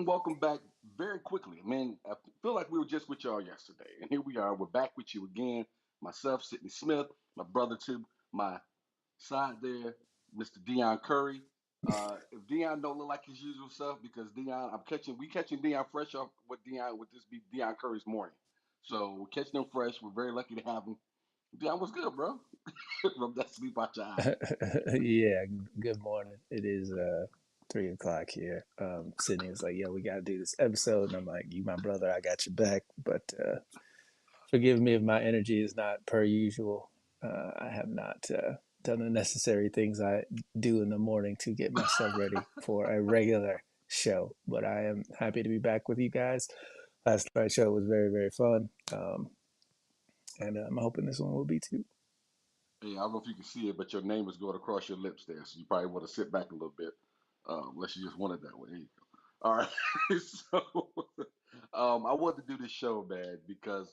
Welcome back very quickly. Man, I feel like we were just with y'all yesterday. And here we are. We're back with you again. Myself, Sidney Smith, my brother to my side there, Mr. Dion Curry. If Dion don't look like his usual self, because Dion, we catching Dion fresh off what Dion would this be Dion Curry's morning. So we're catching him fresh. We're very lucky to have him. Dion, what's good, bro? Rub that sleep out your eye. Yeah, good morning. It is 3 o'clock here. Sydney was like, "Yeah, we got to do this episode," and I'm like, "You, my brother, I got your back." But forgive me if my energy is not per usual. I have not done the necessary things I do in the morning to get myself ready for a regular show. But I am happy to be back with you guys. Last night's show was very, very fun, and I'm hoping this one will be too. Hey, I don't know if you can see it, but your name is going across your lips there, so you probably want to sit back a little bit, unless you just want it that way. There you go. All right. So, I wanted to do this show, man, because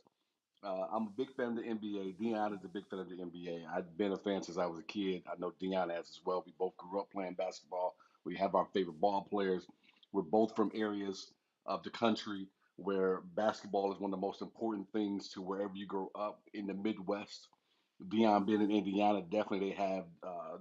I'm a big fan of the NBA. Dion is a big fan of the NBA. I've been a fan since I was a kid. I know Dion has as well. We both grew up playing basketball. We have our favorite ball players. We're both from areas of the country where basketball is one of the most important things to wherever you grow up in the Midwest. Dion being in Indiana, definitely they have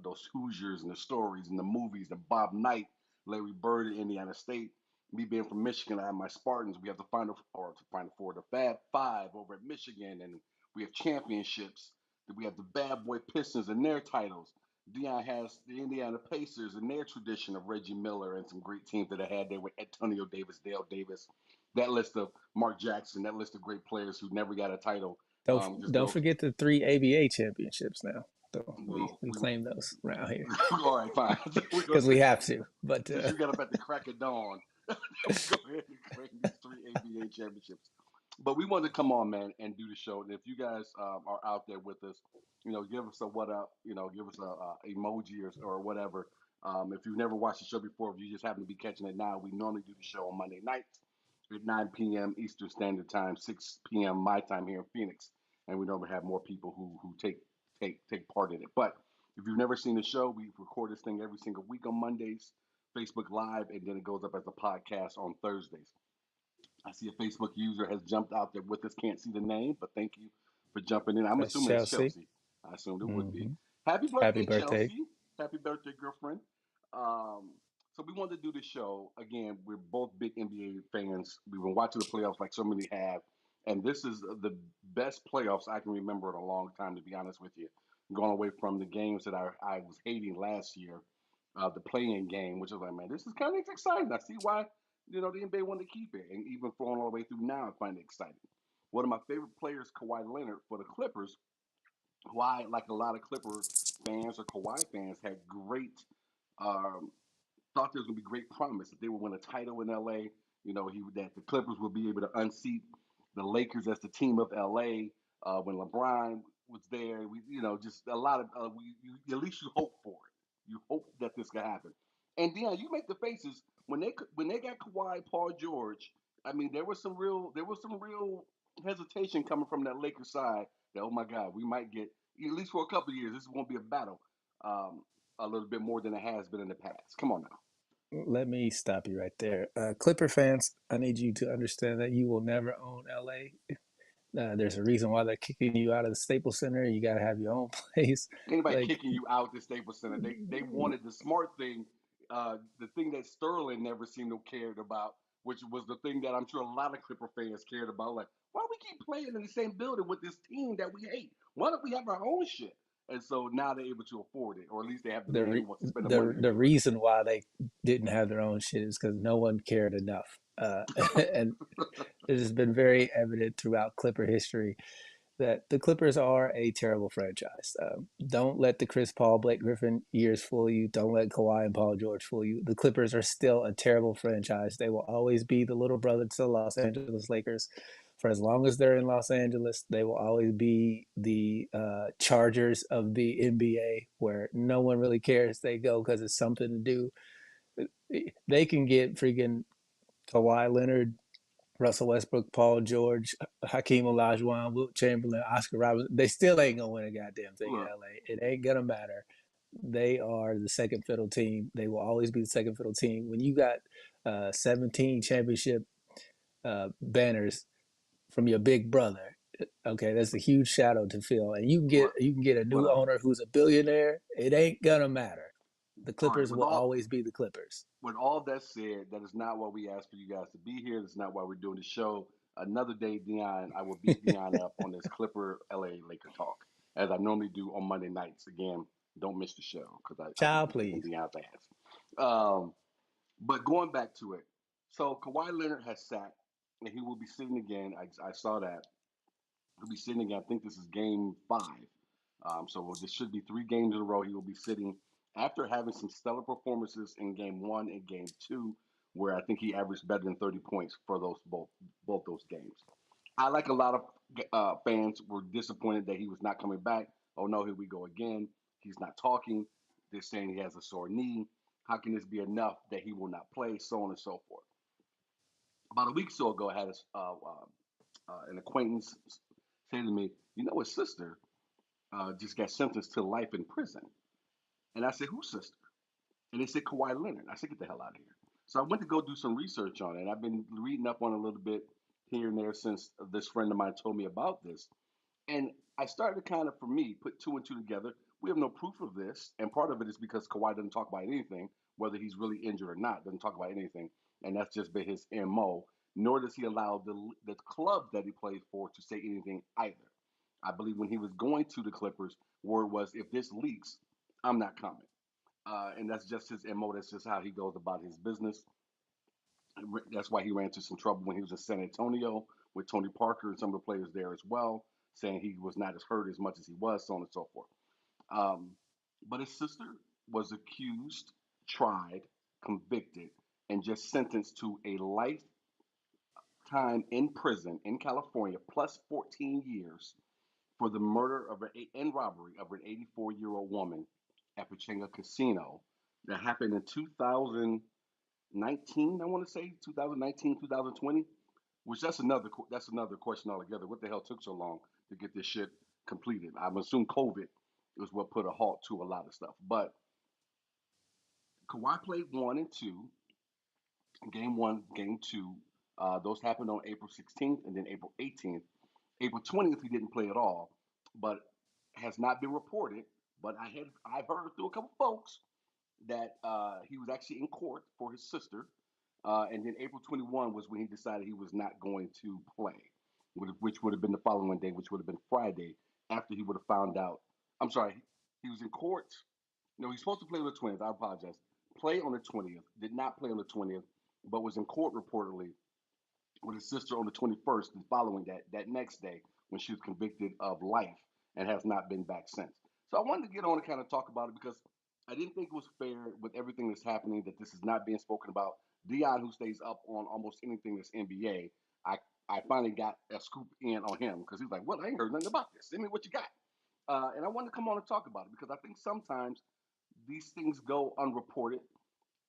those Hoosiers and the stories and the movies, and Bob Knight, Larry Bird in Indiana State. Me being from Michigan, I have my Spartans. We have the final four, the Fab Five over at Michigan, and we have championships. We have the Bad Boy Pistons and their titles. Dion has the Indiana Pacers and their tradition of Reggie Miller and some great teams that I had there with Antonio Davis, Dale Davis. That list of Mark Jackson, that list of great players who never got a title, Don't just don't goes. forget the three ABA championships now. So we Well, we we claim those around here all right, fine. We're gonna because we say have to. But since you got up at the crack of dawn, we go ahead and claim these three ABA championships. But we wanted to come on, man, and do the show. And if you guys are out there with us, give us a what up, give us a emoji or whatever. If you've never watched the show before, if you just happen to be catching it now, we normally do the show on Monday nights at 9 p.m. Eastern Standard Time, 6 p.m. my time here in Phoenix, and we normally have more people who take part in it. But if you've never seen the show, we record this thing every single week on Mondays, Facebook Live, and then it goes up as a podcast on Thursdays. I see a Facebook user has jumped out there with us. Can't see the name, but thank you for jumping in. I'm that's assuming it's Chelsea. Chelsea. I assumed it would be. Hmm. Happy Happy birthday, birthday. Chelsea. Happy birthday, girlfriend. Um, so we wanted to do the show. Again, we're both big NBA fans. We've been watching the playoffs like so many have. And this is the best playoffs I can remember in a long time, to be honest with you. Going away from the games that I was hating last year, the playing game, which is like, man, this is kind of exciting. I see why the NBA wanted to keep it, and even flowing all the way through now, I find it exciting. One of my favorite players, Kawhi Leonard, for the Clippers, who I, like a lot of Clipper fans or Kawhi fans, had great, um, thought there was going to be great promise that they would win a title in LA. That the Clippers would be able to unseat the Lakers as the team of LA when LeBron was there. Just a lot of, at least you hope for it. You hope that this could happen. And Dion, you make the faces when they got Kawhi, Paul George. I mean, there was some real hesitation coming from that Lakers side. That, oh my God, we might get, at least for a couple of years, this won't be a battle, um, a little bit more than it has been in the past. Come on now. Let me stop you right there. Clipper fans, I need you to understand that you will never own LA. There's a reason why they're kicking you out of the Staples Center. You got to have your own place. Anybody Like, kicking you out the Staples Center. They wanted the smart thing, the thing that Sterling never seemed to cared about, which was the thing that I'm sure a lot of Clipper fans cared about. Like, why do we keep playing in the same building with this team that we hate? Why don't we have our own shit? And so now they're able to afford it, or at least they have the the man who re- wants to spend the money the to the do it. reason why they didn't have their own shit is because no one cared enough. And it has been very evident throughout Clipper history that the Clippers are a terrible franchise. Don't let the Chris Paul, Blake Griffin years fool you. Don't let Kawhi and Paul George fool you. The Clippers are still a terrible franchise. They will always be the little brother to the Los Angeles Lakers. for as long as they're in Los Angeles, they will always be the Chargers of the NBA, where no one really cares. They go because it's something to do. They can get freaking Kawhi Leonard, Russell Westbrook, Paul George, Hakeem Olajuwon, Wilt Chamberlain, Oscar Robertson. They still ain't gonna win a goddamn thing in Look, LA. It ain't gonna matter. They are the second fiddle team. They will always be the second fiddle team. When you got 17 championship banners from your big brother, okay, that's a huge shadow to fill. And look, you can get a what new owner who's a billionaire. It ain't gonna matter. The all right, Clippers will always be the Clippers. with all that said, that is not why we asked for you guys to be here. That's not why we're doing the show. Another day, Dion, I will beat Dion up on this Clipper LA Laker talk, as I normally do on Monday nights. Again, don't miss the show because I be Child, kicking please. Dion's ass. But going back to it, so Kawhi Leonard has sat, and he will be sitting again. I saw that. He'll be sitting again. I think this is game five. So this should be 3 games in a row. He will be sitting after having some stellar performances in game one and game two, where I think he averaged better than 30 points for those both those games. I like a lot of fans were disappointed that he was not coming back. Oh no, here we go again. He's not talking. They're saying he has a sore knee. How can this be enough that he will not play? So on and so forth. About a week or so ago, I had an acquaintance say to me, "You know, his sister just got sentenced to life in prison." And I said, "Whose sister?" And they said Kawhi Leonard. I said, "Get the hell out of here." So I went to go do some research on it. And I've been reading up on it a little bit here and there since this friend of mine told me about this. And I started to kind of, for me, put two and two together. We have no proof of this, and part of it is because Kawhi doesn't talk about anything, whether he's really injured or not. Doesn't talk about anything, and that's just been his mo. Nor does he allow the club that he plays for to say anything either. I believe when he was going to the Clippers, word was, if this leaks, I'm not coming. And that's just his mo. That's just how he goes about his business. That's why he ran into some trouble when he was in San Antonio with Tony Parker and some of the players there as well, saying he was not as hurt as much as he was, so on and so forth. Um, but his sister was accused, tried, convicted, and just sentenced to a lifetime in prison in California plus 14 years for the murder of and robbery of an 84-year-old woman at Pachanga Casino that happened in 2019. I want to say 2019, 2020. Which that's another question altogether. What the hell took so long to get this shit completed? I'm assuming COVID was what put a halt to a lot of stuff. But Kawhi played one and two, game one, game two. Those happened on April 16th and then April 18th. April 20th he didn't play at all, but has not been reported. But I've heard through a couple folks that he was actually in court for his sister. And then April 21 was when he decided he was not going to play, which would have been the following day, which would have been Friday, after he would have found out. I'm sorry, he was in court. No, he's supposed to play on the 20th. I apologize. Play on the 20th. Did not play on the 20th, but was in court reportedly with his sister on the 21st and following that next day when she was convicted of life and has not been back since. So I wanted to get on and kind of talk about it because I didn't think it was fair with everything that's happening that this is not being spoken about. Dion, who stays up on almost anything that's NBA, I I finally got a scoop in on him because he's like, "Well, I ain't heard nothing about this. Send me what you got." And I wanted to come on and talk about it because I think sometimes these things go unreported,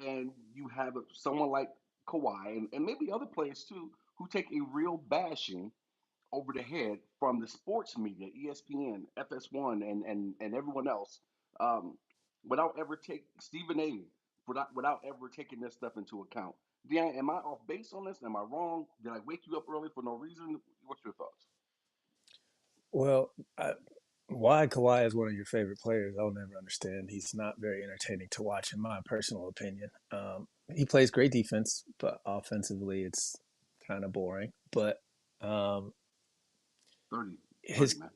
and you have someone like Kawhi and maybe other players too who take a real bashing over the head from the sports media, ESPN, FS1, and everyone else, um, without ever take Stephen A. Without ever taking this stuff into account. Dan, am I off base on this? Am I wrong? Did I wake you up early for no reason? What's your thoughts? Well, why Kawhi is one of your favorite players, I'll never understand. He's not very entertaining to watch, in my personal opinion. He plays great defense, but offensively, it's kind of boring. But um, 30, 30, his man.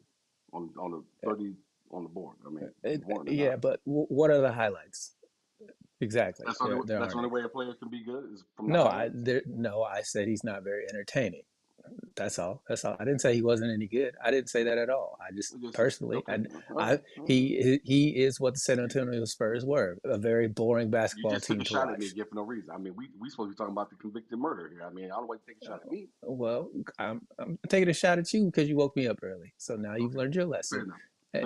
On the 30 on the board. I mean, more than yeah, enough. but what are the highlights exactly? That's the only There that's the aren't only any. way a player can be good is from the No, highlights. I said he's not very entertaining. That's all. That's all. I didn't say he wasn't any good. I didn't say that at all. I just Just personally, okay. All right. I All right. he is what the San Antonio Spurs were, a very boring You basketball just took team a to shot at me watch. again for no reason. I mean, we supposed to be talking about the convicted murder here. I mean, I don't know why you take a shot at me. Well, I'm taking a shot at you because you woke me up early. So now you've Okay. learned your Fair lesson. enough. Fair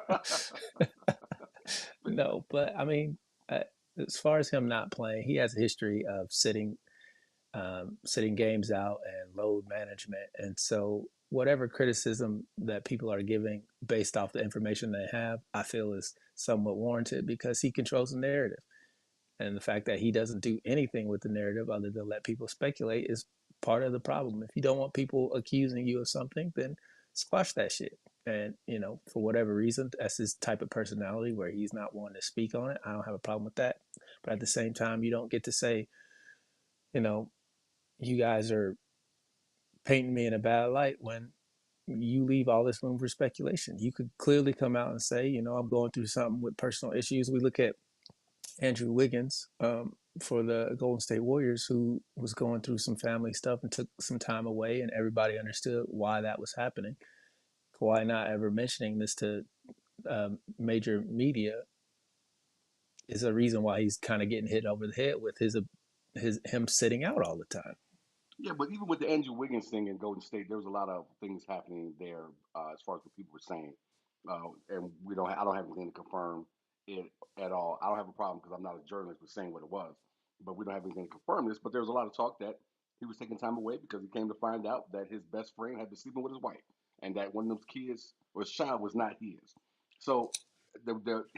enough. No, but I mean, as far as him not playing, he has a history of sitting games out and load management. And so, whatever criticism that people are giving based off the information they have, I feel is somewhat warranted because he controls the narrative. And the fact that he doesn't do anything with the narrative other than let people speculate is part of the problem. If you don't want people accusing you of something, then squash that shit. And, for whatever reason, that's his type of personality where he's not one to speak on it. I don't have a problem with that. But at the same time, you don't get to say, you know, you guys are painting me in a bad light when you leave all this room for speculation. You could clearly come out and say, I'm going through something with personal issues. We look at Andrew Wiggins for the Golden State Warriors, who was going through some family stuff and took some time away, and everybody understood why that was happening. Kawhi not ever mentioning this to major media is a reason why he's kind of getting hit over the head with his him sitting out all the time. Yeah, but even with the Andrew Wiggins thing in Golden State, there was a lot of things happening there as far as what people were saying, and we don't. I don't have anything to confirm it at all. I don't have a problem because I'm not a journalist with saying what it was, but we don't have anything to confirm this. But there was a lot of talk that he was taking time away because he came to find out that his best friend had been sleeping with his wife, and that one of those kids or his child was not his. So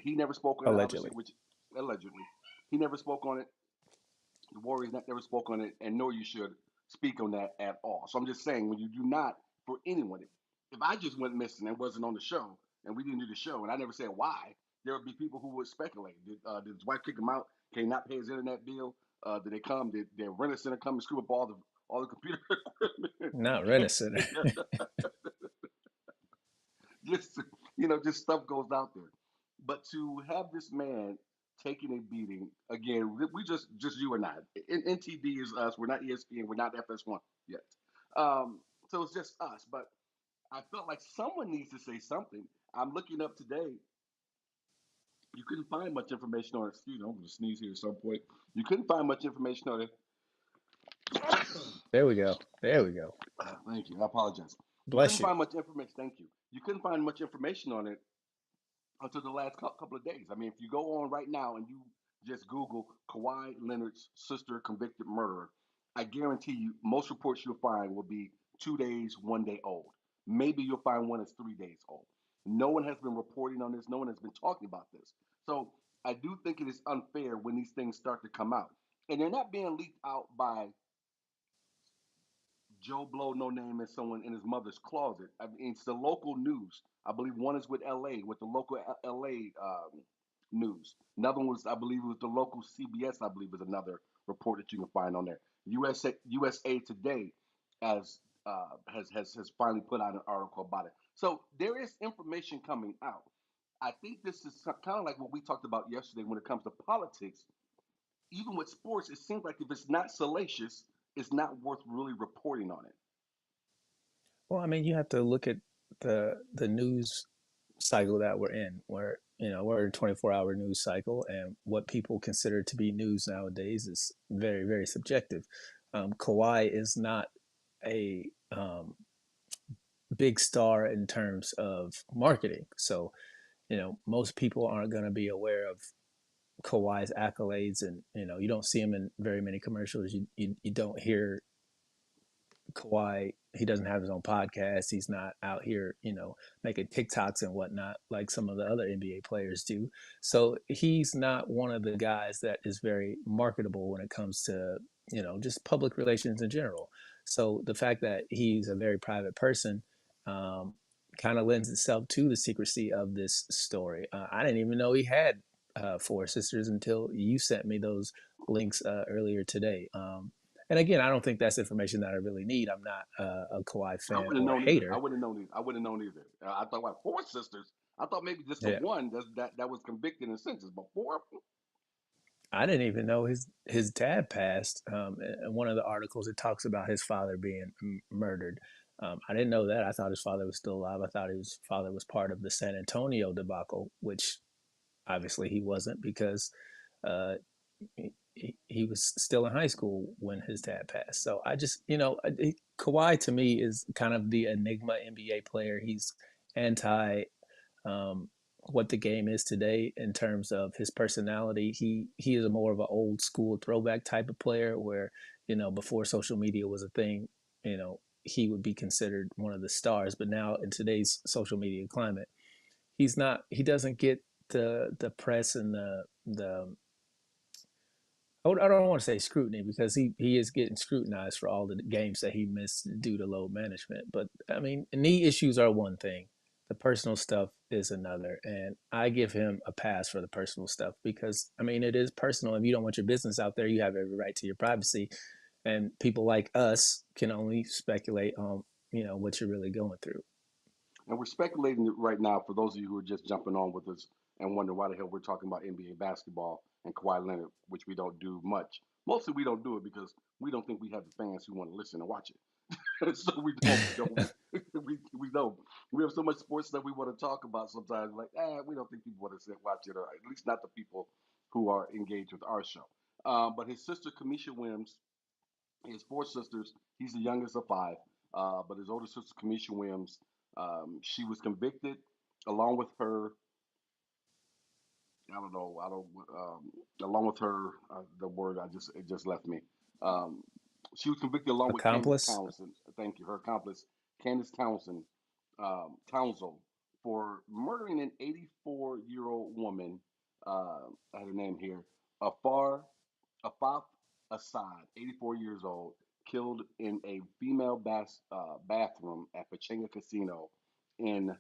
he never spoke on it, obviously, Allegedly. which allegedly he never spoke on it. The Warriors never spoke on it, and nor you should speak on that at all. So I'm just saying, when you do not, for anyone, if I just went missing and wasn't on the show, and we didn't do the show, and I never said why, there would be people who would speculate. Did his wife kick him out? Can he not pay his internet bill? Did they come? Did rent center come and screw up all the computer equipment? Not Rent-A-Center. just just stuff goes out there. But to have this man taking a beating again, we just you and I. NTD is us. We're not ESPN. We're not FS1 yet. So it's just us. But I felt like someone needs to say something. I'm looking up today. You couldn't find much information on it. Excuse me, I'm going to sneeze here at some point. You couldn't find much information on it. There we go. There we go. Thank you. I apologize. You couldn't Bless you. find much information. Thank you. You couldn't find much information on it until the last couple of days. I mean, if you go on right now and you just Google Kawhi Leonard's sister convicted murderer, I guarantee you most reports you'll find will be 2 days, 1 day old. Maybe you'll find one that's 3 days old. No one has been reporting on this. No one has been talking about this. So I do think it is unfair when these things start to come out. And they're not being leaked out by Joe Blow, no name, and someone in his mother's closet. I mean, it's the local news. I believe one is with LA, with the local LA news. Another one was, I believe, it was the local CBS. I believe is another report that you can find on there. USA Today has finally put out an article about it. So there is information coming out. I think this is kind of like what we talked about yesterday when it comes to politics. Even with sports, it seems like if it's not salacious, it's not worth really reporting on it. Well, I mean, you have to look at the news cycle that we're in, where we're in a 24-hour news cycle, and what people consider to be news nowadays is very, very subjective. Kawhi is not a big star in terms of marketing, so most people aren't going to be aware of Kawhi's accolades, and you don't see him in very many commercials. You don't hear Kawhi. He doesn't have his own podcast. He's not out here, making TikToks and whatnot like some of the other NBA players do. So he's not one of the guys that is very marketable when it comes to, just public relations in general. So the fact that he's a very private person kind of lends itself to the secrecy of this story. I didn't even know he had four sisters until you sent me those links earlier today. And again, I don't think that's information that I really need. I'm not a Kawhi I fan wouldn't have or a known either. I hater. wouldn't have known either. I wouldn't have known either. I thought about four sisters. I thought maybe just the Yeah. one that was convicted and sentenced, but four. I didn't even know his dad passed. In one of the articles, it talks about his father being murdered. I didn't know that. I thought his father was still alive. I thought his father was part of the San Antonio debacle, which obviously he wasn't because uh, he was still in high school when his dad passed. So I just, Kawhi to me is kind of the enigma NBA player. He's anti um, what the game is today in terms of his personality. He is a more of an old school throwback type of player where before social media was a thing, he would be considered one of the stars. But now in today's social media climate, he's not. He doesn't get the press and the I don't want to say scrutiny because he is getting scrutinized for all the games that he missed due to load management. But I mean, knee issues are one thing, the personal stuff is another. And I give him a pass for the personal stuff because I mean, it is personal. If you don't want your business out there, you have every right to your privacy. And people like us can only speculate on what you're really going through. And we're speculating right now for those of you who are just jumping on with us and wonder why the hell we're talking about NBA basketball and Kawhi Leonard, which we don't do much. Mostly we don't do it because we don't think we have the fans who want to listen and watch it. So we don't we don't. We have so much sports stuff we want to talk about sometimes. Like, we don't think people want to sit watch it, or at least not the people who are engaged with our show. But his sister Kamisha Williams, he has four sisters. He's the youngest of five. But his older sister, Kamisha Williams, she was convicted along with her. I don't know. I don't. Along with her, the word I just it just left me. Um, she was convicted along with Candace Accomplice. Townsend. Thank you. Her accomplice, Candace Townsend, Townsend, for murdering an 84-year-old woman. I had her name here. Afar Afaf Assad, 84 years old, killed in a female bathroom at Pachanga Casino in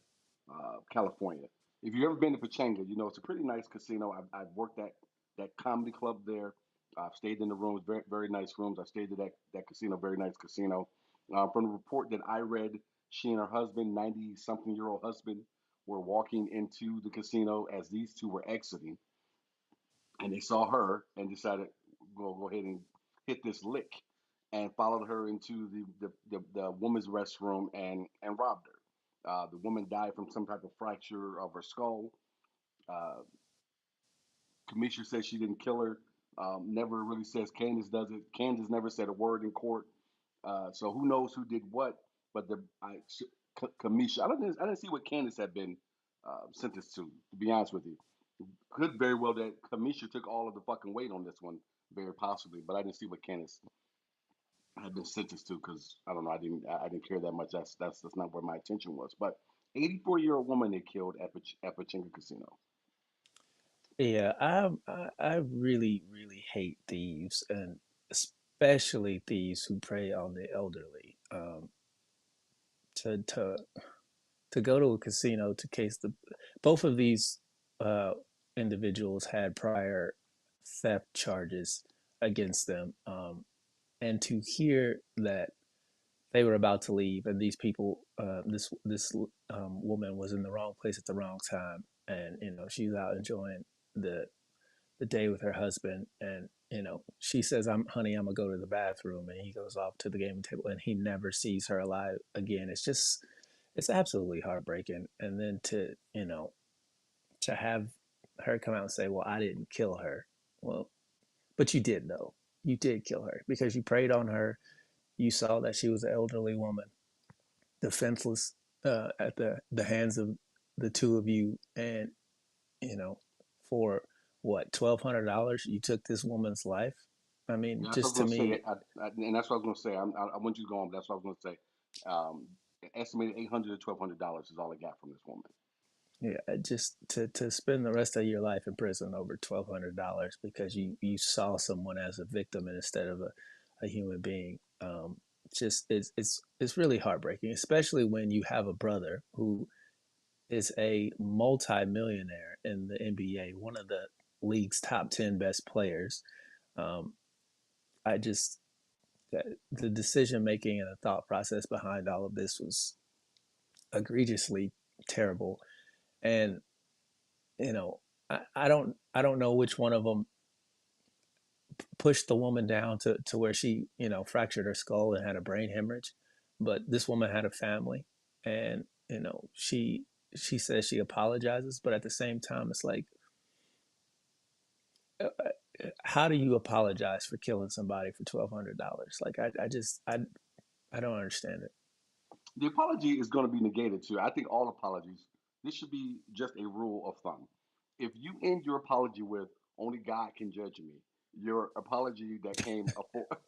California. If you've ever been to Pachanga, you know it's a pretty nice casino. I've worked at that comedy club there. I've stayed in the rooms, very, very nice rooms. I stayed at that casino, very nice casino. From the report that I read, she and her husband, 90 something year old husband, were walking into the casino as these two were exiting, and they saw her and decided go ahead and hit this lick, and followed her into the woman's restroom and robbed her. The woman died from some type of fracture of her skull. Uh, Kamisha says she didn't kill her. Never really says Candace does it. Candace never said a word in court. So who knows who did what? But Kamisha, I didn't see what Candace had been sentenced to. To be honest with you, could very well that Kamisha took all of the fucking weight on this one, very possibly. But I didn't see what Candace had been sentenced to because I don't know. I didn't care that much. That's not where my attention was. But 84-year-old woman they killed at Pachinko Casino. Yeah, I really really hate thieves, and especially thieves who prey on the elderly. To to go to a casino to case the both of these uh, individuals had prior theft charges against them, and to hear that they were about to leave and these people, this woman was in the wrong place at the wrong time, and she's out enjoying the the day with her husband, and she says, I'm gonna go to the bathroom," and he goes off to the gaming table and he never sees her alive again. It's absolutely heartbreaking. And then to have her come out and say, well, I didn't kill her. Well, but you did, though. You did kill her because you preyed on her. You saw that she was an elderly woman, defenseless, at the hands of the two of you, and you know for what, $1,200 you took this woman's life. I mean, Yeah, that's what I just was to gonna say. me. And that's what I was gonna say. I want you to go on. But that's what I was gonna say. Estimated $800 to $1,200 is all I got from this woman. Yeah, just to spend the rest of your life in prison over $1,200 because you saw someone as a victim instead of a human being. Just it's really heartbreaking, especially when you have a brother who is a multi-millionaire in the NBA, one of the league's top 10 best players. Um, I just the decision making and the thought process behind all of this was egregiously terrible. And you know, I don't know which one of them pushed the woman down to where she, fractured her skull and had a brain hemorrhage. But this woman had a family, and she says she apologizes, but at the same time, it's like, how do you apologize for killing somebody for $1,200? Like, I don't understand it. The apology is going to be negated too. I think all apologies. This should be just a rule of thumb. If you end your apology with "Only God can judge me," your apology that came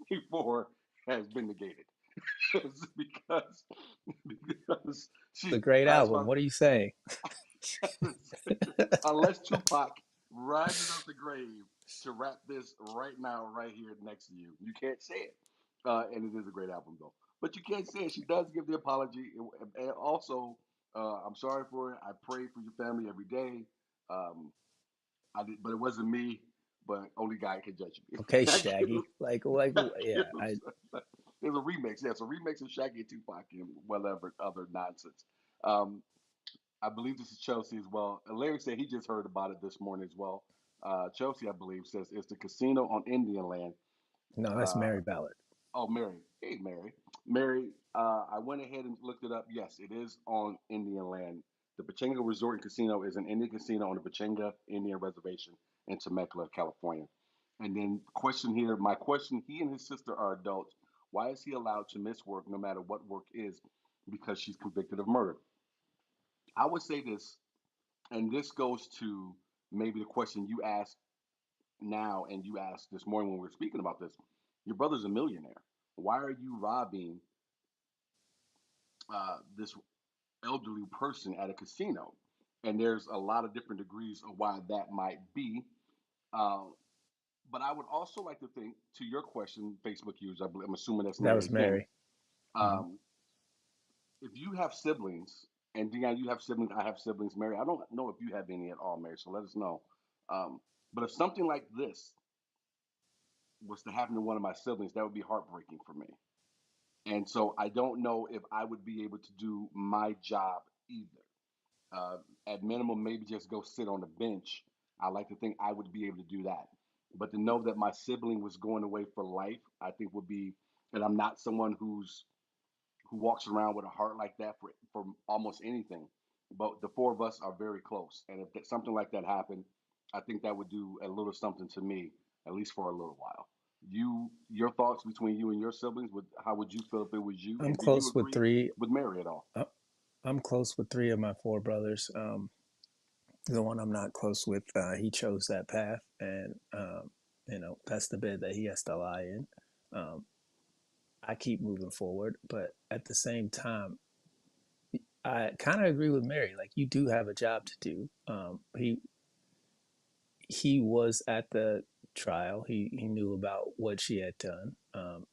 before has been negated. because because It's a she great asked album. my What are you saying? unless Tupac rises out the grave to rap this right now, right here next to you. You can't say it. And it is a great album, though. But you can't say it. She does give the apology. And also, I'm sorry for it. I pray for your family every day. Um, but it wasn't me. But only God can judge me. Okay, I give Shaggy. him, I Yeah, give him. There's a remix. Yeah, it's a remix of Shaggy and Tupac and whatever other nonsense. Um, I believe this is Chelsea as well. Larry said he just heard about it this morning as well. Chelsea, I believe, says it's the casino on Indian land. no, that's Uh, Mary Ballard. oh, Mary. Hey, Mary. Mary, I went ahead and looked it up. Yes, it is on Indian land. The Pachanga Resort and Casino is an Indian casino on the Pachanga Indian Reservation in Temecula, California. And then question here, my question, he and his sister are adults. Why is he allowed to miss work no matter what work is? Because she's convicted of murder. I would say this, and this goes to maybe the question you asked now and you asked this morning when we were speaking about this. Your brother's a millionaire. Why are you robbing this elderly person at a casino? And there's a lot of different degrees of why that might be. Uh, but I would also like to think, to your question, Facebook users, I'm assuming that's That Mary was again. Mary. Hmm. Um, if you have siblings, and Dion, you have siblings, I have siblings, Mary. I don't know if you have any at all, Mary. So let us know. But if something like this was to happen to one of my siblings, that would be heartbreaking for me. And so I don't know if I would be able to do my job either. Uh, at minimum, maybe just go sit on the bench. I like to think I would be able to do that. But to know that my sibling was going away for life, I think would be, and I'm not someone who walks around with a heart like that for almost anything. But the four of us are very close, and if something like that happened, I think that would do a little something to me, at least for a little while. Your thoughts between you and your siblings? Would How would you feel if it was you? I'm And do you close with agree three. with Mary at all? uh, I'm close with three of my four brothers. The one I'm not close with, he chose that path, and that's the bed that he has to lie in. Um, I keep moving forward, but at the same time, I kind of agree with Mary. Like, you do have a job to do. He was at the trial. He knew about what she had done.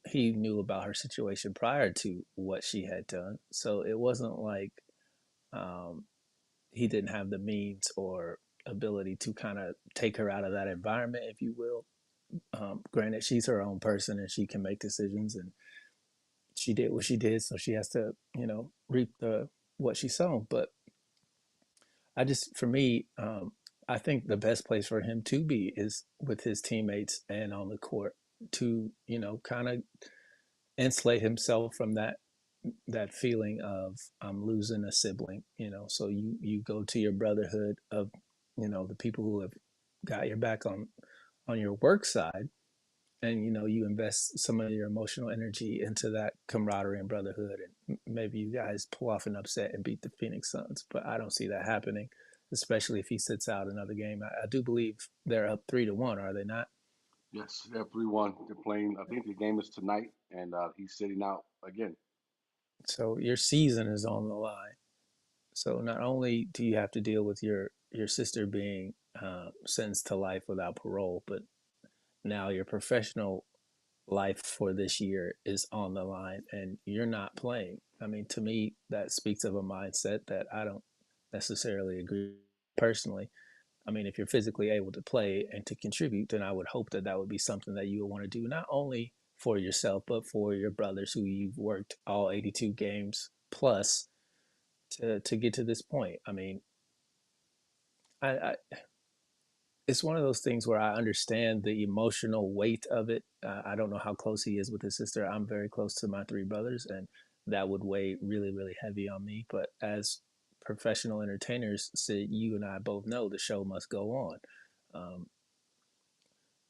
He knew about her situation prior to what she had done. So it wasn't like um, he didn't have the means or ability to kind of take her out of that environment, if you will. Granted, she's her own person and she can make decisions, and she did what she did, so she has to, reap the what she sown. But for me, I think the best place for him to be is with his teammates and on the court to, kind of insulate himself from that feeling of I'm losing a sibling. So you go to your brotherhood of, the people who have got your back on your work side, and you invest some of your emotional energy into that camaraderie and brotherhood, and maybe you guys pull off an upset and beat the Phoenix Suns. But I don't see that happening, especially if he sits out another game. I do believe they're up 3-1, are they not? Yes, they're 3-1. They're playing. I think the game is tonight, and he's sitting out again. So your season is on the line. So not only do you have to deal with your sister being sentenced to life without parole, but now your professional life for this year is on the line and you're not playing. I mean, to me, that speaks of a mindset that I don't necessarily agree personally. I mean, if you're physically able to play and to contribute, then I would hope that that would be something that you would want to do, not only for yourself, but for your brothers who you've worked all 82 games plus to get to this point. I mean, I it's one of those things where I understand the emotional weight of it. I don't know how close he is with his sister. I'm very close to my three brothers, and that would weigh really, really heavy on me. But as professional entertainers, Sid, you and I both know the show must go on. Um,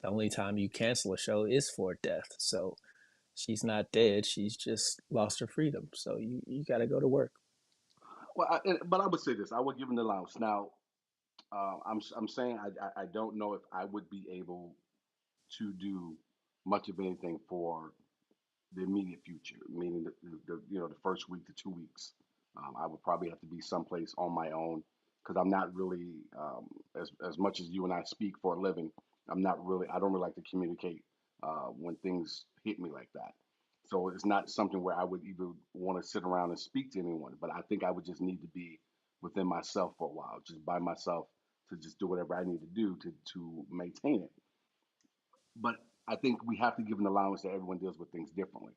the only time you cancel a show is for death. So she's not dead. She's just lost her freedom. So you got to go to work. Well, but I would say this: I would give him the allowance. Now, I'm saying I don't know if I would be able to do much of anything for the immediate future, meaning the first week to 2 weeks. I would probably have to be someplace on my own because I'm not really as much as you and I speak for a living. I don't really like to communicate when things hit me like that. So it's not something where I would even want to sit around and speak to anyone. But I think I would just need to be within myself for a while, just by myself to just do whatever I need to do to maintain it. But I think we have to give an allowance that everyone deals with things differently.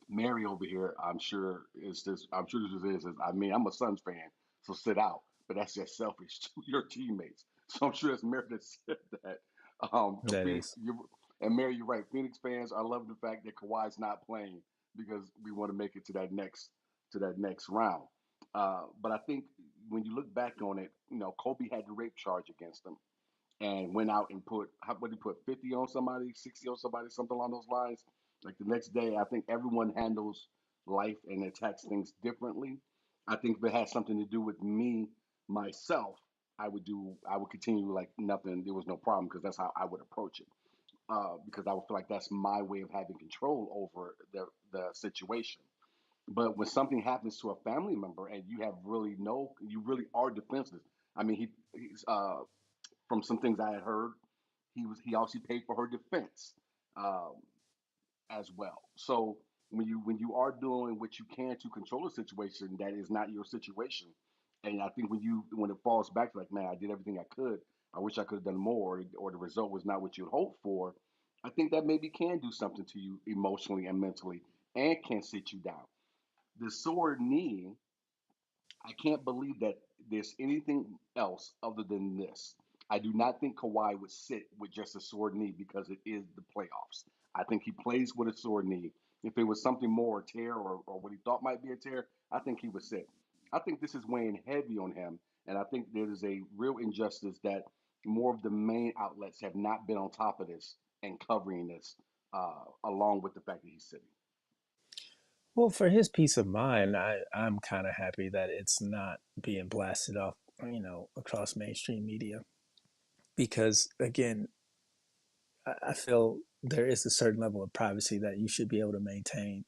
Mary over here, I'm sure is this. I'm sure this is. I mean, I'm a Suns fan, so sit out. But that's just selfish to your teammates. So I'm sure it's Mary that said that. That Phoenix, is. and Mary, you're right. Phoenix fans, I love the fact that Kawhi's not playing because we want to make it to that next round. But I think when you look back on it, Kobe had the rape charge against him and went out and what did he put 50 on somebody, 60 on somebody, something along those lines. Like the next day, I think everyone handles life and attacks things differently. I think if it had something to do with me myself, I would continue like nothing. There was no problem because that's how I would approach it. Because I would feel like that's my way of having control over the situation. But when something happens to a family member and you really are defenseless. I mean, he's from some things I had heard, he also paid for her defense um, as well. So when you are doing what you can to control a situation that is not your situation, and I think when it falls back to like, man, I did everything I could. I wish I could have done more, or the result was not what you hoped for. I think that maybe can do something to you emotionally and mentally, and can sit you down. The sore knee, I can't believe that there's anything else other than this. I do not think Kawhi would sit with just a sore knee because it is the playoffs. I think he plays with a sore knee. If it was something more a tear or what he thought might be a tear, I think he would sit. I think this is weighing heavy on him, and I think there is a real injustice that more of the main outlets have not been on top of this and covering this, along with the fact that he's sitting. Well, for his peace of mind, I'm kind of happy that it's not being blasted off, across mainstream media. Because again, I feel there is a certain level of privacy that you should be able to maintain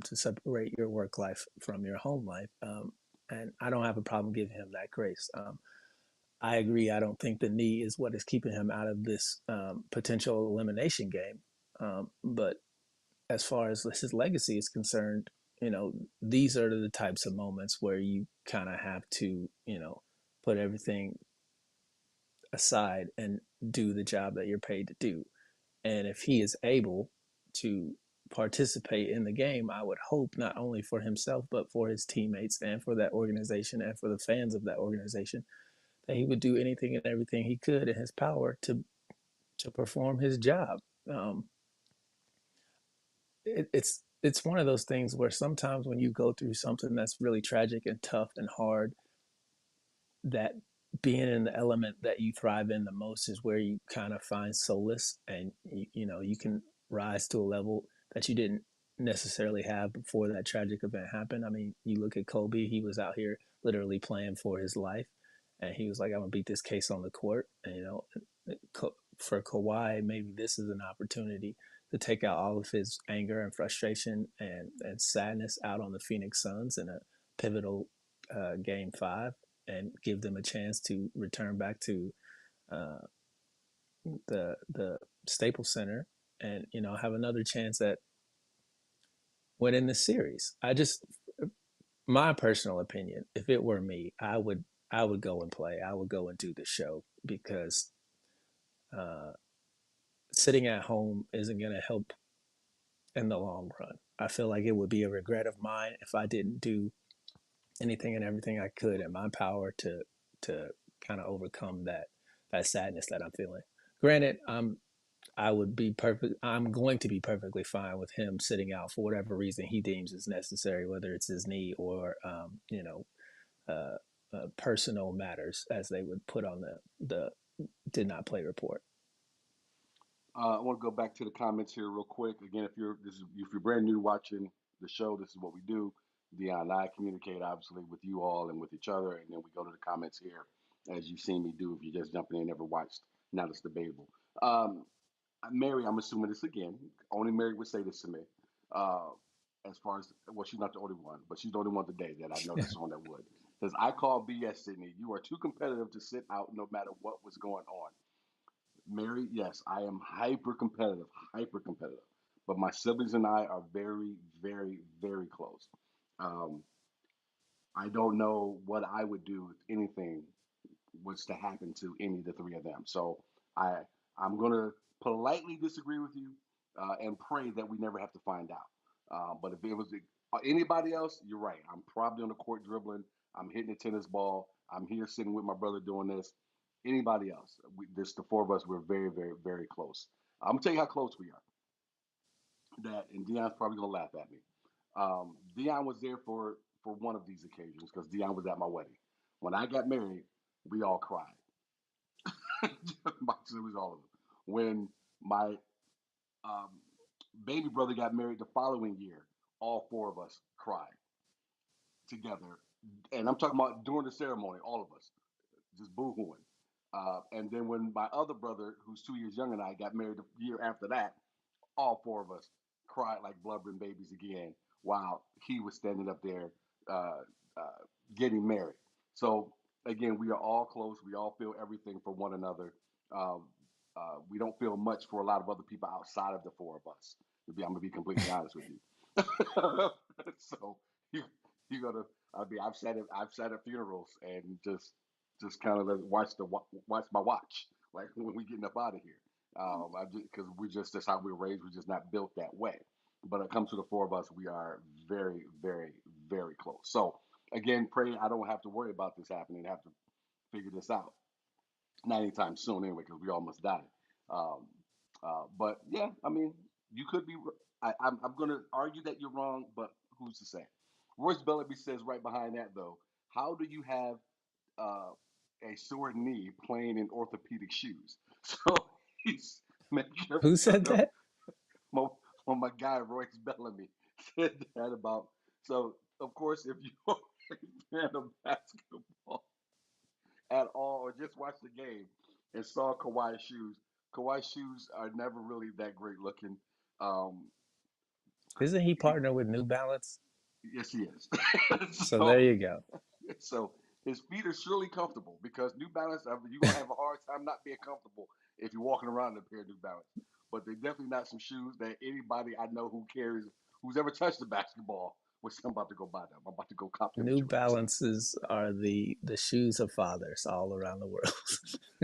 to separate your work life from your home life. And I don't have a problem giving him that grace. I agree. I don't think the knee is what is keeping him out of this potential elimination game. But as far as his legacy is concerned, these are the types of moments where you kind of have to, put everything aside and do the job that you're paid to do. And if he is able to participate in the game, I would hope not only for himself, but for his teammates and for that organization and for the fans of that organization, that he would do anything and everything he could in his power to perform his job. Um, it's one of those things where sometimes when you go through something that's really tragic and tough and hard, that being in the element that you thrive in the most is where you kind of find solace, and you can rise to a level that you didn't necessarily have before that tragic event happened. I mean, you look at Kobe, he was out here literally playing for his life, and he was like, I'm gonna beat this case on the court. And for Kawhi, maybe this is an opportunity to take out all of his anger and frustration and sadness out on the Phoenix Suns in a pivotal game five, and give them a chance to return back to uh, the Staples Center, and have another chance at winning the series. My personal opinion, if it were me, I would go and play. I would go and do the show because uh, sitting at home isn't going to help in the long run. I feel like it would be a regret of mine if I didn't do anything and everything I could in my power to kind of overcome that that sadness that I'm feeling. Granted, I would be perfect. I'm going to be perfectly fine with him sitting out for whatever reason he deems is necessary, whether it's his knee or personal matters, as they would put on the did not play report. I want to go back to the comments here real quick. Again, if you're brand new watching the show, this is what we do. Dion and I communicate obviously with you all and with each other, and then we go to the comments here, as you've seen me do. If you're just jumping in, never watched, now it's debatable. Um, Mary, I'm assuming this again. Only Mary would say this to me. Uh, as far as well, she's not the only one, but she's the only one today that I know that's on that would. Says I call BS, Sydney. You are too competitive to sit out no matter what was going on. Mary, yes, I am hyper competitive. But my siblings and I are very, very, very close. Um, I don't know what I would do if anything was to happen to any of the three of them. So I I'm gonna politely disagree with you and pray that we never have to find out. But if it was anybody else, you're right. I'm probably on the court dribbling. I'm hitting a tennis ball. I'm here sitting with my brother doing this. Anybody else? This the four of us. We're very, very, very close. I'm gonna tell you how close we are. That and Dion's probably gonna laugh at me. Dion was there for one of these occasions because Dion was at my wedding. When I got married, we all cried. My siblings, all of them. When my um, baby brother got married the following year, all four of us cried together. And I'm talking about during the ceremony, all of us just boo-hooing. And then when my other brother, who's 2 years younger than I, got married the year after that, all four of us cried like blubbering babies again while he was standing up there uh, uh, getting married. So again, we are all close. We all feel everything for one another. Um, we don't feel much for a lot of other people outside of the four of us. I'm gonna be completely honest with you. So you you gotta. I mean, I've sat at funerals and just kind of watch my watch like when we getting up out of here. I because we just that's how we were raised. We're just not built that way. But it comes to the four of us, we are very, very, very close. So again, pray I don't have to worry about this happening. Have to figure this out. Not anytime soon, anyway, because we almost died. Um, but yeah, I mean, you could be. I'm going to argue that you're wrong, but who's to say? Royce Bellamy says right behind that though, how do you have uh, a sore knee playing in orthopedic shoes? So he's making Who fun said of that? my, my guy Royce Bellamy said that about. So of course, if you're a fan of basketball at all, or just watched the game and saw Kawhi's shoes are never really that great looking. Um, Isn't he he, partnered with New Balance? yes, he is. So there so you go. so his feet are surely comfortable because New Balance, you're gonna have a hard time not being comfortable if you're walking around in a pair of New Balance. But they're definitely not some shoes that anybody I know who's ever touched a basketball was I'm about to go buy them. I'm about to go cop them New joints. Balances are the shoes of fathers all around the world.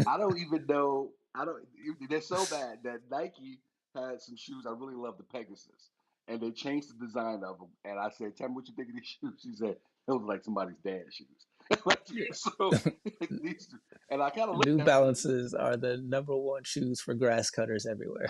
I don't even know. I don't. They're so bad that Nike had some shoes. I really love the Pegasus, and they changed the design of them. And I said, "Tell me what you think of these shoes." She said, "Those are like somebody's dad's shoes." Like, so these, and I kind of looked New at them. Balances are the number one shoes for grass cutters everywhere.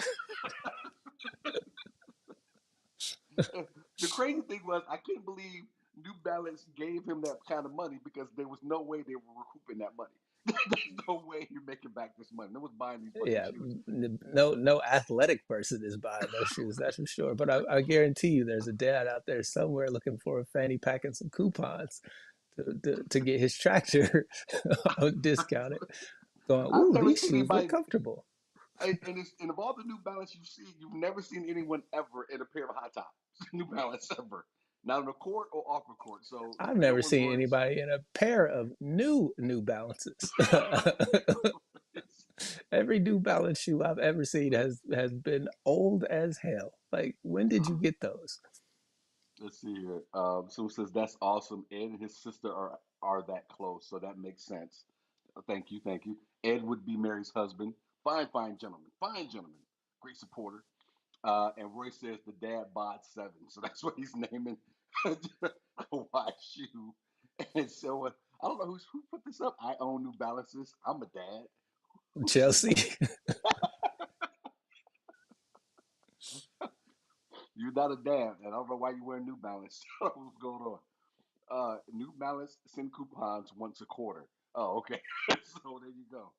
The crazy thing was, I couldn't believe New Balance gave him that kind of money because there was no way they were recouping that money. There's no way you're making back this money. No one's buying these fucking Yeah, shoes. no athletic person is buying those shoes, that's for sure. But I guarantee you, there's a dad out there somewhere looking for a fanny pack and some coupons to get his tractor discounted. Going, I've ooh, never these seen shoes look anybody comfortable. and of all the New Balance you see, you've never seen anyone ever in a pair of high tops. New Balance ever. Not on the court or off the court. So I've good never one, seen Royce. anybody in a pair of New Balances. Every New Balance shoe I've ever seen has been old as hell. Like, when did you get those? Let's see here. Someone says that's awesome. Ed and his sister are that close, so that makes sense. Thank you, thank you. Ed would be Mary's husband. Fine gentleman, great supporter. And Roy says the dad bought seven, so that's what he's naming Kawhi shoe. And so I don't know who put this up. I own New Balances. I'm a dad. Chelsea. You're not a dad, and I don't know why you wear New Balance. What's going on? New Balance send coupons once a quarter. Oh, okay. So there you go.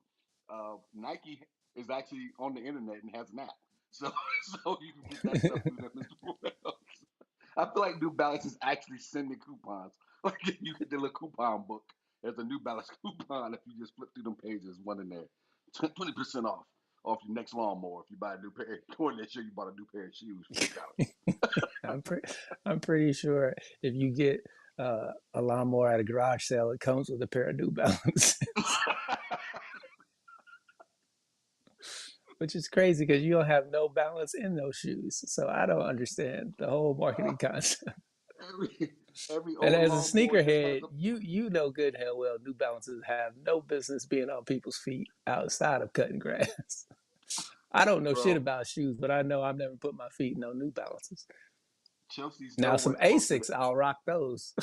Nike is actually on the internet and has an app, so so you can get that stuff through them as well. I feel like New Balance is actually sending coupons. Like you get the little coupon book. There's a New Balance coupon if you just flip through them pages. One in there, 20% off your next lawnmower if you buy a new pair. Go in there, show you bought a new pair of shoes for New Balance. I'm pretty I'm pretty sure if you get a lawnmower at a garage sale, it comes with a pair of New Balance, which is crazy because you don't have no balance in those shoes. So I don't understand the whole marketing concept. every every And old as a lawnmower just has sneakerhead, a. you know good hell well New Balances have no business being on people's feet outside of cutting grass. I don't know shit Bro, about shoes, but I know I've never put my feet in no New Balances. Chelsea's Now some nowhere close to the, Asics, I'll rock those.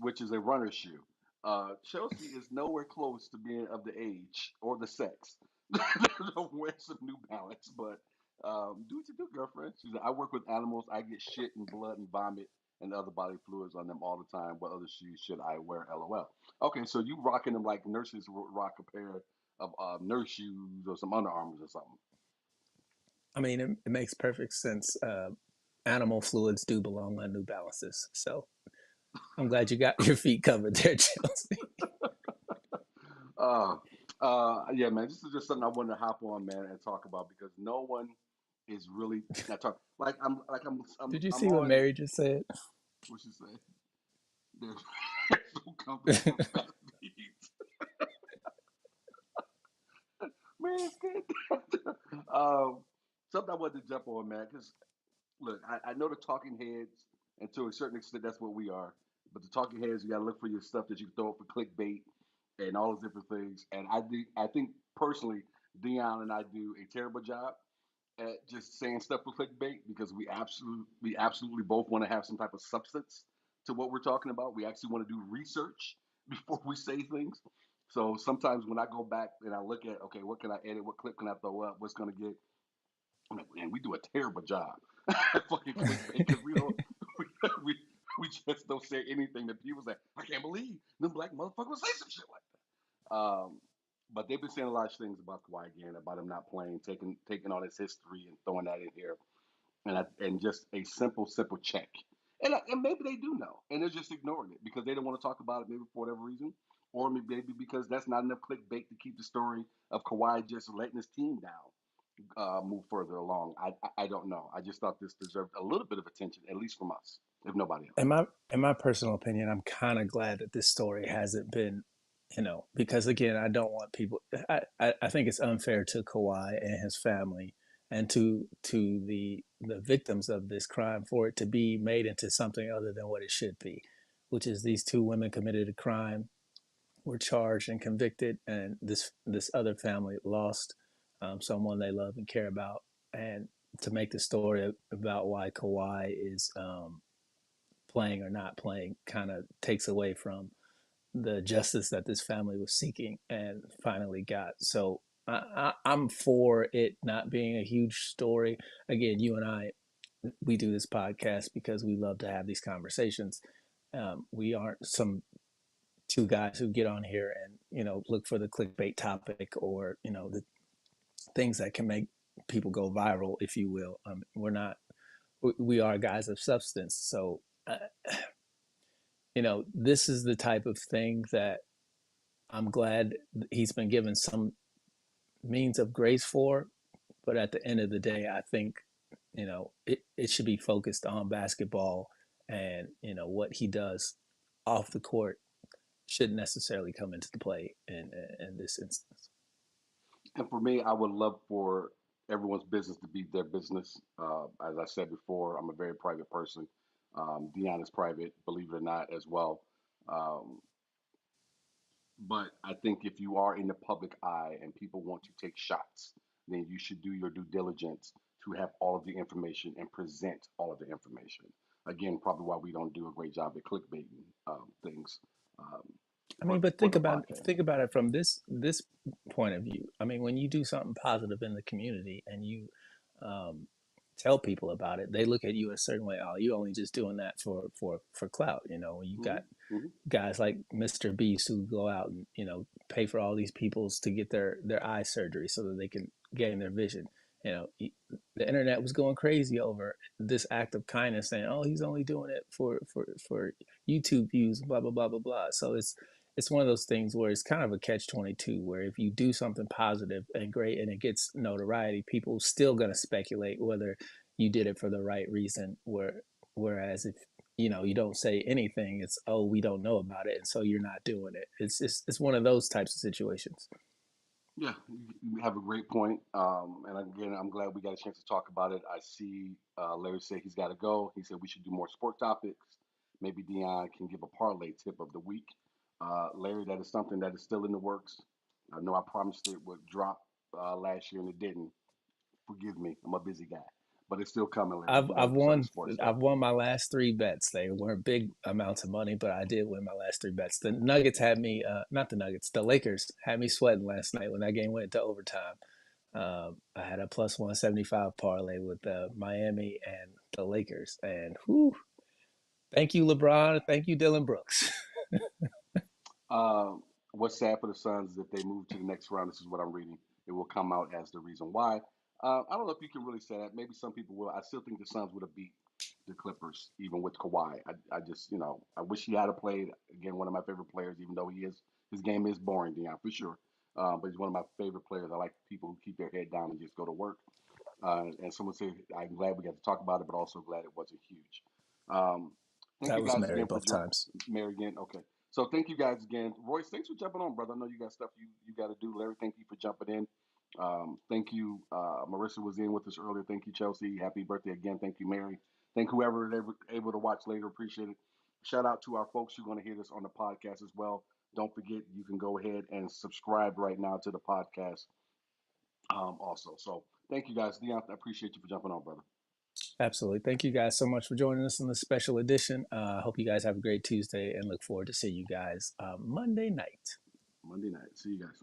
which is a runner shoe. Chelsea is nowhere close to being of the age or the sex to wear some New Balance. But do what you do, girlfriend. She's like, I work with animals. I get shit and blood and vomit and other body fluids on them all the time. What other shoes should I wear? LOL. Okay, so you rocking them like nurses rock a pair of nurse shoes or some Under Armours or something. I mean, it makes perfect sense. Animal fluids do belong on New Balances, so I'm glad you got your feet covered there, Chelsea. Uh, yeah, man, this is just something I wanted to hop on, man, and talk about because no one is really not talking. Did you I'm see what on. Mary just said? What you say? There's no company for fat beats. Man, it's good. um, something I wanted to jump on, man, because look, I know the talking heads, and to a certain extent, that's what we are. But the talking heads, you got to look for your stuff that you can throw up for clickbait and all those different things. And I think personally, Dion and I do a terrible job at just saying stuff for clickbait because we absolutely both want to have some type of substance to what we're talking about. We actually want to do research before we say things. So sometimes when I go back and I look at, okay, what can I edit? What clip can I throw up? What's going to get? I'm like, man, we do a terrible job at fucking clickbait because we don't, we, we, we just don't say anything that people say, I can't believe them black motherfuckers say some shit like that. But they've been saying a lot of things about Kawhi again, about him not playing, taking all his history and throwing that in here, and just a simple check. And maybe they do know, and they're just ignoring it because they don't want to talk about it, maybe for whatever reason, or maybe because that's not enough clickbait to keep the story of Kawhi just letting his team down move further along. I don't know. I just thought this deserved a little bit of attention, at least from us, if nobody else. In my personal opinion, I'm kind of glad that this story hasn't been, because again, I don't want people. I think it's unfair to Kawhi and his family, and to the victims of this crime for it to be made into something other than what it should be, which is these two women committed a crime, were charged and convicted, and this other family lost someone they love and care about, and to make the story about why Kawhi is playing or not playing kind of takes away from the justice that this family was seeking and finally got. So I'm for it not being a huge story. Again, you and I, we do this podcast because we love to have these conversations. We aren't some two guys who get on here and look for the clickbait topic or the things that can make people go viral, if you will. We're not. We are guys of substance. So this is the type of thing that I'm glad he's been given some means of grace for. But at the end of the day, I think, it should be focused on basketball, and, what he does off the court shouldn't necessarily come into the play in this instance. And for me, I would love for everyone's business to be their business. As I said before, I'm a very private person. Dion is private, believe it or not, as well. Um, but I think if you are in the public eye and people want to take shots, then you should do your due diligence to have all of the information and present all of the information. Again, probably why we don't do a great job at clickbaiting things um, I for mean, but for think the about podcast. think about it from this point of view. I mean, when you do something positive in the community and you um, tell people about it, they look at you a certain way. Oh, you only just doing that for clout. You know, when you Hmm. got Hmm. guys like Mr. Beast who go out and pay for all these peoples to get their eye surgery so that they can gain their vision. You know, the internet was going crazy over this act of kindness, saying, "Oh, he's only doing it for YouTube views, blah blah blah blah blah." So it's one of those things where it's kind of a catch-22, where if you do something positive and great and it gets notoriety, people still gonna speculate whether you did it for the right reason. Whereas if you don't say anything, it's, oh, we don't know about it, and so you're not doing it. It's one of those types of situations. Yeah, you have a great point. And again, I'm glad we got a chance to talk about it. I see Larry say he's got to go. He said we should do more sport topics. Maybe Dion can give a parlay tip of the week. Larry, that is something that is still in the works. I know I promised it would drop last year and it didn't. Forgive me, I'm a busy guy, but it's still coming, Larry. I've We got I've to do some won sports stuff. I've won my last three bets. They weren't big amounts of money, but I did win my last three bets. The Nuggets had me, not the Nuggets, the Lakers had me sweating last night when that game went to overtime. I had a plus 175 parlay with Miami and the Lakers, and whew, thank you LeBron, thank you Dylan Brooks. Um, what's sad for the Suns is if they move to the next round. This is what I'm reading. It will come out as the reason why. I don't know if you can really say that. Maybe some people will. I still think the Suns would have beat the Clippers even with Kawhi. I just I wish he had played again. One of my favorite players, even though his game is boring, Dion, for sure. But he's one of my favorite players. I like people who keep their head down and just go to work. And someone said, I'm glad we got to talk about it, but also glad it wasn't huge. Um, thank That you was guys Mary again for both times. Mary again. Okay. So thank you guys again. Royce, thanks for jumping on, brother. I know you got stuff you got to do. Larry, thank you for jumping in. Thank you. Marissa was in with us earlier. Thank you, Chelsea. Happy birthday again. Thank you, Mary. Thank whoever is able to watch later. Appreciate it. Shout out to our folks who are going to hear this on the podcast as well. Don't forget, you can go ahead and subscribe right now to the podcast also. So thank you guys. Dion, I appreciate you for jumping on, brother. Absolutely. Thank you guys so much for joining us in this special edition. I hope you guys have a great Tuesday and look forward to seeing you guys Monday night. Monday night. See you guys.